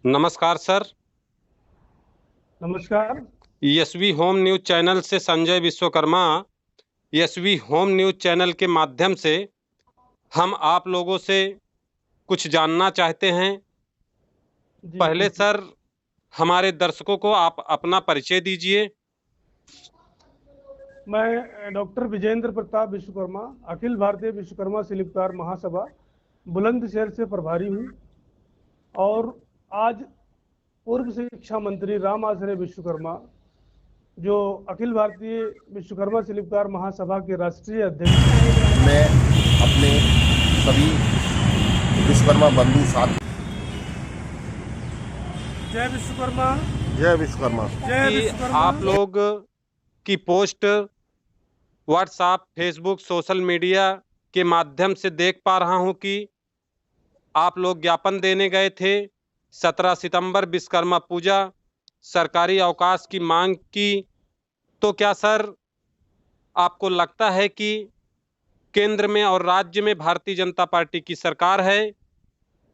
नमस्कार सर। नमस्कार। Yashvi home news channel से Sanjay Vishwakarma. Yashvi home news channel के माध्यम से हम आप लोगों से कुछ जानना चाहते हैं। जी पहले पूछिए। सर, हमारे दर्शकों को आप अपना परिचय दीजिए। मैं डॉक्टर विजेंद्र प्रताप विश्वकर्मा, अखिल भारतीय विश्वकर्मा शिल्पकार महासभा बुलंदशहर से प्रभारी हूँ। और आज पूर्व शिक्षा मंत्री राम आश्रय विश्वकर्मा, जो अखिल भारतीय विश्वकर्मा शिल्पकार महासभा के राष्ट्रीय अध्यक्ष हैं। मैं अपने सभी विश्वकर्मा बंधु साथ जय विश्वकर्मा। जय विश्वकर्मा जय कि विश्वकर्मा। आप लोग की post WhatsApp, Facebook, social media के माध्यम से देख पा रहा हूं कि आप लोग ज्ञापन देने गए थे। 17 सितंबर विश्वकर्मा पूजा, सरकारी अवकाश की मांग की। तो क्या सर, आपको लगता है कि केंद्र में और राज्य में भारतीय जनता पार्टी की सरकार है,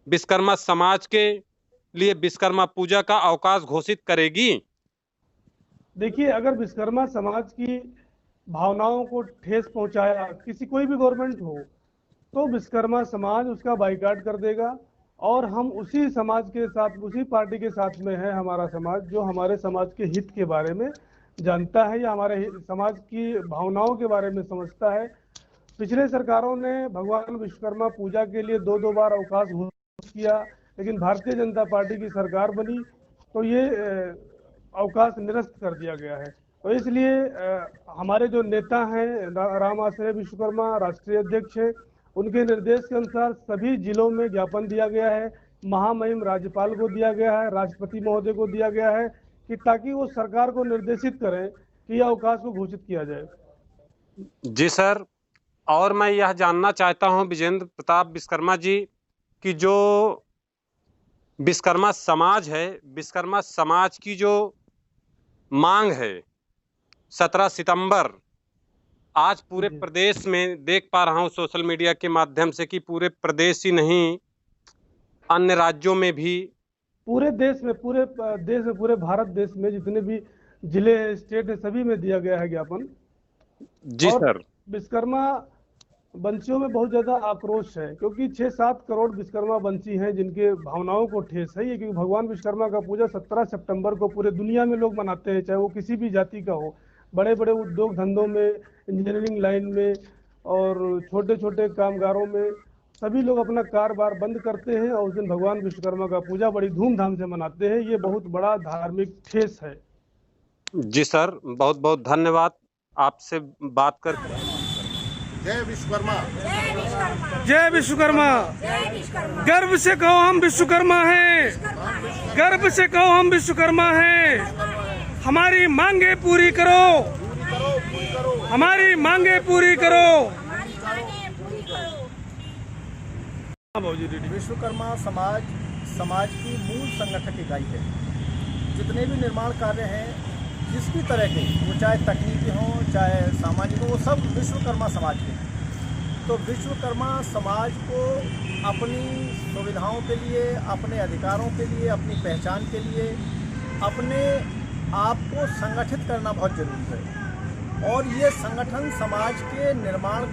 विश्वकर्मा समाज के लिए विश्वकर्मा पूजा का अवकाश घोषित करेगी? देखिए, अगर विश्वकर्मा समाज की भावनाओं को ठेस पहुंचाया किसी कोई भी गवर्नमेंट हो, तो विश्वकर्मा समाज उसका बाइकाट कर देगा। और हम उसी समाज के साथ, उसी पार्टी के साथ में है हमारा समाज, जो हमारे समाज के हित के बारे में जानता है या हमारे समाज की भावनाओं के बारे में समझता है। पिछले सरकारों ने भगवान विश्वकर्मा पूजा के लिए दो दो बार अवकाश घोषित किया, लेकिन भारतीय जनता पार्टी की सरकार बनी तो ये अवकाश निरस्त कर दिया गया है। तो इसलिए हमारे जो नेता हैं, राम आश्रय विश्वकर्मा राष्ट्रीय अध्यक्ष हैं, उनके निर्देश के अनुसार सभी जिलों में ज्ञापन दिया गया है। महामहिम राज्यपाल को दिया गया है, राष्ट्रपति महोदय को दिया गया है, कि ताकि वो सरकार को निर्देशित करें कि यह अवकाश को घोषित किया जाए। जी सर। और मैं यह जानना चाहता हूं विजेंद्र प्रताप विश्वकर्मा जी, कि जो विश्वकर्मा समाज है, विश्वकर्मा समाज की जो मांग है 17 सितंबर, आज पूरे जी। प्रदेश में देख पा रहा हूं सोशल मीडिया के माध्यम से कि पूरे प्रदेश ही नहीं, अन्य राज्यों में भी। पूरे देश में, पूरे भारत देश में जितने भी जिले हैं, स्टेट है, सभी में दिया गया है ज्ञापन। जी और सर। विश्वकर्मा बंसियों में बहुत ज़्यादा आक्रोश है, क्योंकि 6-7 करोड़ विश्वकर्मा बंसी हैं जिनके भावनाओं को ठेस है। ये क्योंकि भगवान विश्वकर्मा का पूजा 17 सितंबर को पूरे दुनिया में लोग मनाते हैं, चाहे वो किसी भी जाति का हो। बड़े बड़े उद्योग धंधों में, इंजीनियरिंग लाइन में और छोटे छोटे कामगारों में सभी लोग अपना कारोबार बंद करते हैं और उस दिन भगवान विश्वकर्मा का पूजा बड़ी धूमधाम से मनाते हैं। ये बहुत बड़ा धार्मिक ठेस है। जी सर, बहुत बहुत धन्यवाद आपसे बात कर। जय विश्वकर्मा। जय विश्वकर्मा। गर्व से कहो हम विश्वकर्मा हैं। गर्व से कहो हम विश्वकर्मा हैं। हमारी मांगे पूरी करो। हमारी मांगे पूरी करो। विश्वकर्मा समाज की मूल संगठक इकाई है। जितने भी निर्माण कार्य हैं, जिसकी तरह के, वो चाहे तकनीकी हों चाहे सामाजिक हों, वो सब विश्वकर्मा समाज के हैं। तो विश्वकर्मा समाज को अपनी सुविधाओं के लिए, अपने अधिकारों के लिए, अपनी पहचान के लिए अपने आप को संगठित करना बहुत जरूरी है। और ये संगठन समाज के निर्माण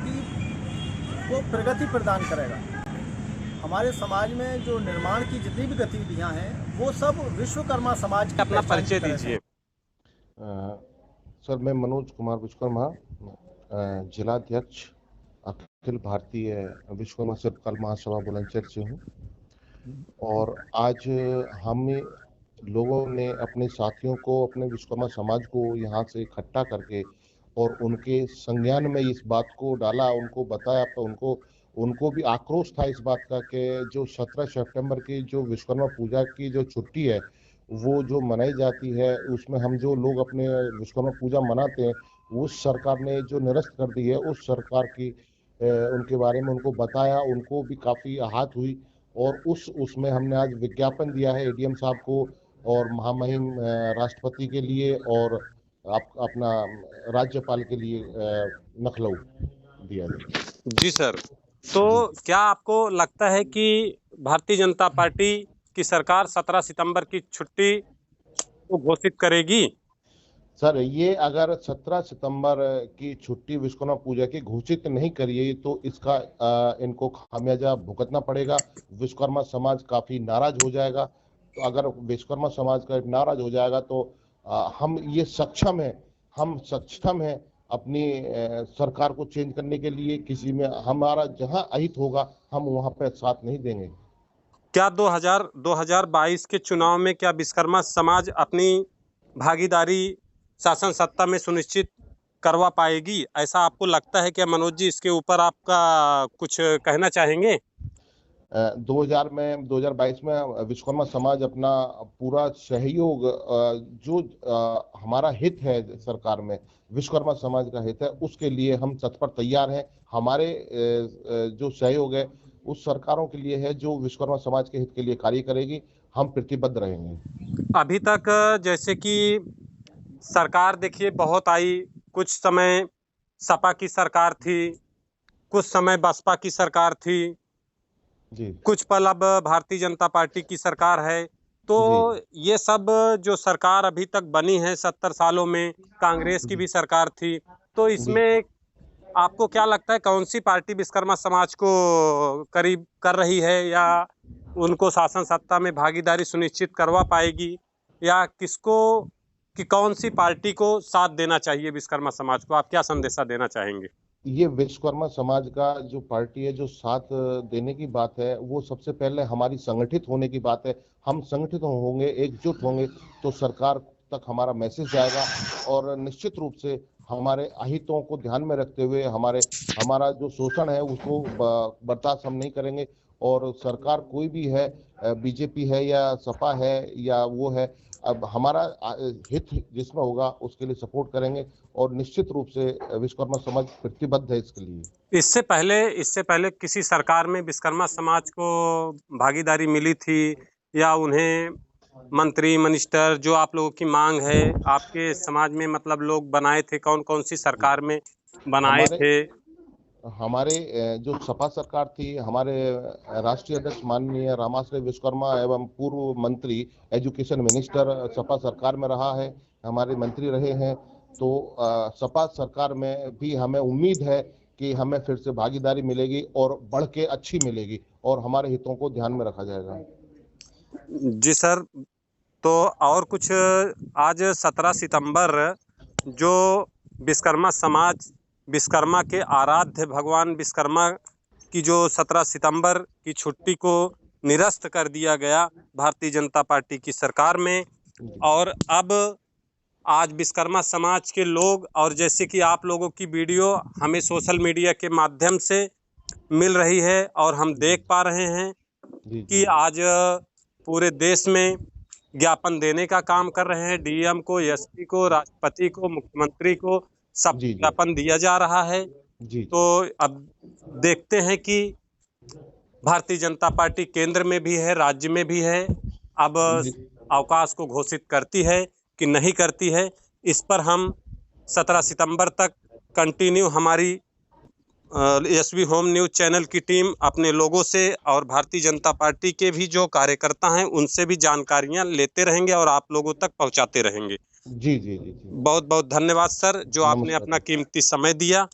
को प्रगति प्रदान करेगा। हमारे समाज में जो निर्माण की जितनी भी गतिविधियां हैं, वो सब विश्वकर्मा समाज की अपना पहचान परिचय की तरह से। दीजिए। सर, मैं मनोज कुमार विश्वकर्मा, जिलाध्यक्ष अखिल भारतीय विश्वकर्मा शिल्पकार महासभा बुलंदशहर से हूँ। और आज हम लोगों ने अपने साथियों को, अपने विश्वकर्मा समाज को यहाँ से इकट्ठा करके और उनके संज्ञान में इस बात को डाला, उनको बताया। तो उनको भी आक्रोश था इस बात का कि जो 17 सितंबर की जो विश्वकर्मा पूजा की जो छुट्टी है, वो जो मनाई जाती है, उसमें हम जो लोग अपने विश्वकर्मा पूजा मनाते हैं, उस सरकार ने जो निरस्त कर दी है, उस सरकार की उनके बारे में उनको बताया। उनको भी काफ़ी आहत हुई और उसमें हमने आज विज्ञापन दिया है एडीएम साहब को और महामहिम राष्ट्रपति के लिए और अपना राज्यपाल के लिए नखलऊ दिया गया। जी सर। तो क्या आपको लगता है कि भारतीय जनता पार्टी कि सरकार 17 सितंबर की छुट्टी को घोषित करेगी? सर, ये अगर 17 सितंबर की छुट्टी विश्वकर्मा पूजा की घोषित नहीं करिए तो इसका इनको खामियाजा भुगतना पड़ेगा। विश्वकर्मा समाज काफी नाराज हो जाएगा। तो अगर विश्वकर्मा समाज का नाराज हो जाएगा तो हम सक्षम हैं अपनी सरकार को चेंज करने के लिए। किसी में हमारा जहां अहित होगा हम वहां पे साथ नहीं देंगे। क्या 2022 के चुनाव में क्या विश्वकर्मा समाज अपनी भागीदारी शासन सत्ता में सुनिश्चित करवा पाएगी? ऐसा आपको लगता है क्या मनोज जी? इसके ऊपर आपका कुछ कहना चाहेंगे? 2022 में विश्वकर्मा समाज अपना पूरा सहयोग, जो हमारा हित है सरकार में, विश्वकर्मा समाज का हित है, उसके लिए हम तत्पर तैयार हैं। हमारे जो सहयोग है उस सरकारों के लिए है जो विश्वकर्मा समाज के हित के लिए कार्य करेगी। हम प्रतिबद्ध रहेंगे। अभी तक जैसे कि सरकार देखिए बहुत आई, कुछ समय सपा की सरकार थी, कुछ समय बसपा की सरकार थी जी, कुछ पल अब भारतीय जनता पार्टी की सरकार है। तो ये सब जो सरकार अभी तक बनी है 70 सालों में, कांग्रेस की भी सरकार थी, तो इसमें आपको क्या लगता है कौन सी पार्टी विश्वकर्मा समाज को करीब कर रही है, या उनको शासन सत्ता में भागीदारी सुनिश्चित करवा पाएगी, या कि कौन सी पार्टी को साथ देना चाहिए विश्वकर्मा समाज को? आप क्या संदेशा देना चाहेंगे? ये विश्वकर्मा समाज का जो पार्टी है, जो साथ देने की बात है, वो सबसे पहले हमारी संगठित होने की बात है। हम संगठित होंगे, एकजुट होंगे तो सरकार तक हमारा मैसेज जाएगा और निश्चित रूप से हमारे अहितों को ध्यान में रखते हुए हमारा जो शोषण है उसको बर्दाश्त हम नहीं करेंगे। और सरकार कोई भी है, बीजेपी है या सपा है या वो है, अब हमारा हित जिसमें होगा उसके लिए सपोर्ट करेंगे और निश्चित रूप से विश्वकर्मा समाज प्रतिबद्ध है इसके लिए। इससे पहले किसी सरकार में विश्वकर्मा समाज को भागीदारी मिली थी, या उन्हें मंत्री मिनिस्टर जो आप लोगों की मांग है आपके समाज में मतलब लोग बनाए थे? कौन कौन सी सरकार में बनाए थे? हमारे जो सपा सरकार थी, हमारे राष्ट्रीय अध्यक्ष माननीय रामाश्रय विश्वकर्मा एवं पूर्व मंत्री एजुकेशन मिनिस्टर सपा सरकार में रहा है, हमारे मंत्री रहे हैं। तो सपा सरकार में भी हमें उम्मीद है कि हमें फिर से भागीदारी मिलेगी और बढ़ के अच्छी मिलेगी और हमारे हितों को ध्यान में रखा जाएगा। जी सर, तो और कुछ आज 17 सितंबर जो विश्वकर्मा समाज, विश्वकर्मा के आराध्य भगवान विश्वकर्मा की जो 17 सितंबर की छुट्टी को निरस्त कर दिया गया भारतीय जनता पार्टी की सरकार में, और अब आज विश्वकर्मा समाज के लोग, और जैसे कि आप लोगों की वीडियो हमें सोशल मीडिया के माध्यम से मिल रही है और हम देख पा रहे हैं कि आज पूरे देश में ज्ञापन देने का काम कर रहे हैं। डीएम को, एसपी को, राष्ट्रपति को, मुख्यमंत्री को सब ज्ञापन दिया जा रहा है। तो अब देखते हैं कि भारतीय जनता पार्टी केंद्र में भी है, राज्य में भी है, अब अवकाश को घोषित करती है कि नहीं करती है, इस पर हम 17 सितंबर तक कंटिन्यू हमारी एसबी होम न्यूज़ चैनल की टीम अपने लोगों से और भारतीय जनता पार्टी के भी जो कार्यकर्ता हैं उनसे भी जानकारियां लेते रहेंगे और आप लोगों तक पहुंचाते रहेंगे। जी जी जी, बहुत बहुत धन्यवाद सर, जो आपने अपना कीमती समय दिया।